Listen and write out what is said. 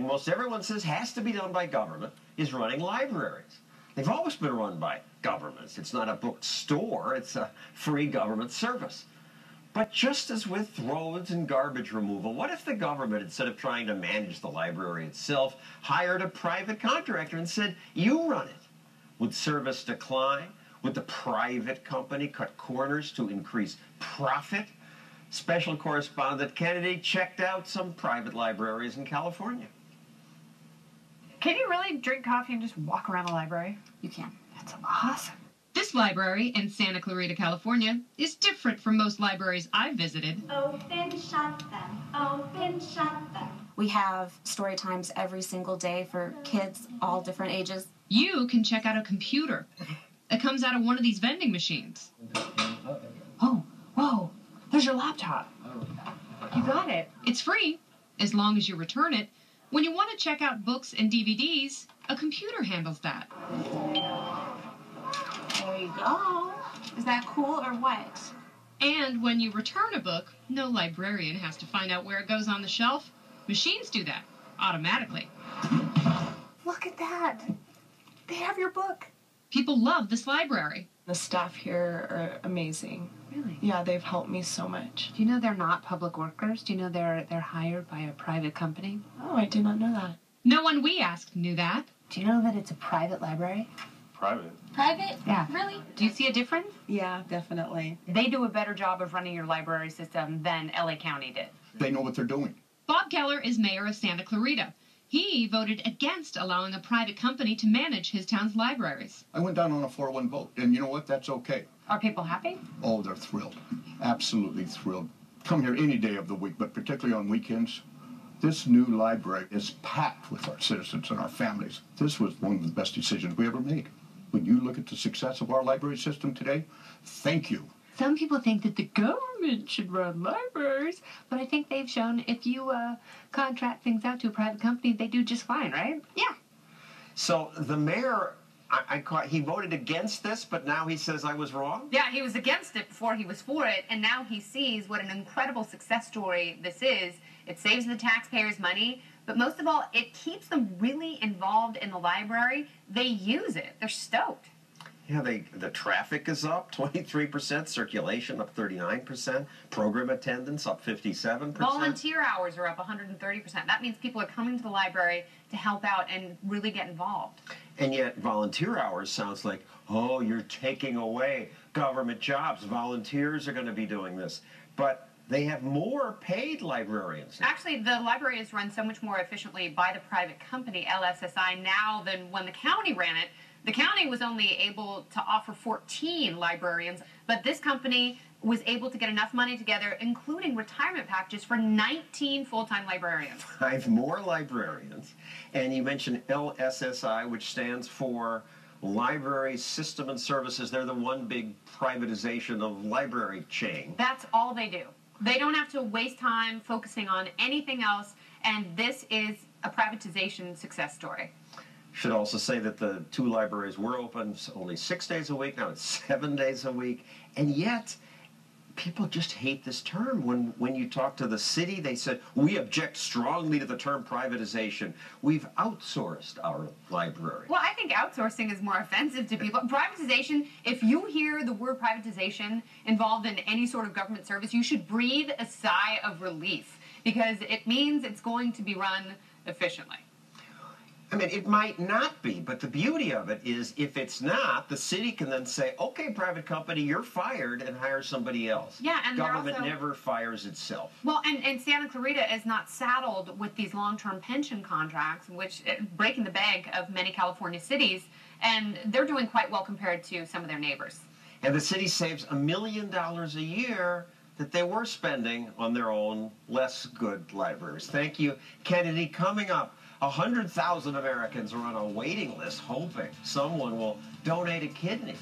most everyone says has to be done by government is running libraries. They've always been run by governments. It's not a bookstore, it's a free government service. But just as with roads and garbage removal, what if the government, instead of trying to manage the library itself, hired a private contractor and said, you run it? Would service decline? Would the private company cut corners to increase profit? Special correspondent Kennedy checked out some private libraries in California. Can you really drink coffee and just walk around the library? You can. That's awesome. This library in Santa Clarita, California, is different from most libraries I've visited. Open, shut them. Open, shut them. We have story times every single day for kids, all different ages. You can check out a computer. It comes out of one of these vending machines. Oh, whoa. There's your laptop. You got it. It's free, as long as you return it. When you want to check out books and DVDs, a computer handles that. There you go. Is that cool or what? And when you return a book, no librarian has to find out where it goes on the shelf. Machines do that, automatically. Look at that. They have your book. People love this library. The staff here are amazing. Really? Yeah, they've helped me so much. Do you know they're not public workers? Do you know they're hired by a private company? Oh, I did not know that. No one we asked knew that. Do you know that it's a private library? Private? Private? Yeah. Really? Do you see a difference? Yeah, definitely. They do a better job of running your library system than LA County did. They know what they're doing. Bob Keller is mayor of Santa Clarita. He voted against allowing a private company to manage his town's libraries. I went down on a 4-1 vote, and you know what? That's okay. Are people happy? Oh, they're thrilled. Absolutely thrilled. Come here any day of the week, but particularly on weekends. This new library is packed with our citizens and our families. This was one of the best decisions we ever made. When you look at the success of our library system today, thank you. Some people think that the government should run libraries, but I think they've shown if you contract things out to a private company, they do just fine, right? Yeah. So the mayor, he voted against this, but now he says I was wrong? Yeah, he was against it before he was for it, and now he sees what an incredible success story this is. It saves the taxpayers money, but most of all, it keeps them really involved in the library. They use it. They're stoked. Yeah, the traffic is up 23%, circulation up 39%, program attendance up 57%. Volunteer hours are up 130%. That means people are coming to the library to help out and really get involved. And yet volunteer hours sounds like, oh, you're taking away government jobs. Volunteers are going to be doing this. But they have more paid librarians now. Actually, the library is run so much more efficiently by the private company, LSSI, now than when the county ran it. The county was only able to offer 14 librarians, but this company was able to get enough money together, including retirement packages, for 19 full-time librarians. 5 more librarians. And you mentioned LSSI, which stands for Library System and Services. They're the one big privatization of library chain. That's all they do. They don't have to waste time focusing on anything else, and this is a privatization success story. Should also say that the 2 libraries were open only 6 days a week. Now it's 7 days a week. And yet, people just hate this term. When you talk to the city, they said, we object strongly to the term privatization. We've outsourced our library. Well, I think outsourcing is more offensive to people. Privatization, if you hear the word privatization involved in any sort of government service, you should breathe a sigh of relief, because it means it's going to be run efficiently. I mean, it might not be, but the beauty of it is if it's not, the city can then say, okay, private company, you're fired, and hire somebody else. Yeah, and government never fires itself. Well, and Santa Clarita is not saddled with these long-term pension contracts, which breaking the bank of many California cities, and they're doing quite well compared to some of their neighbors. And the city saves $1 million a year that they were spending on their own less good libraries. Thank you, Kennedy. Coming up, 100,000 Americans are on a waiting list hoping someone will donate a kidney.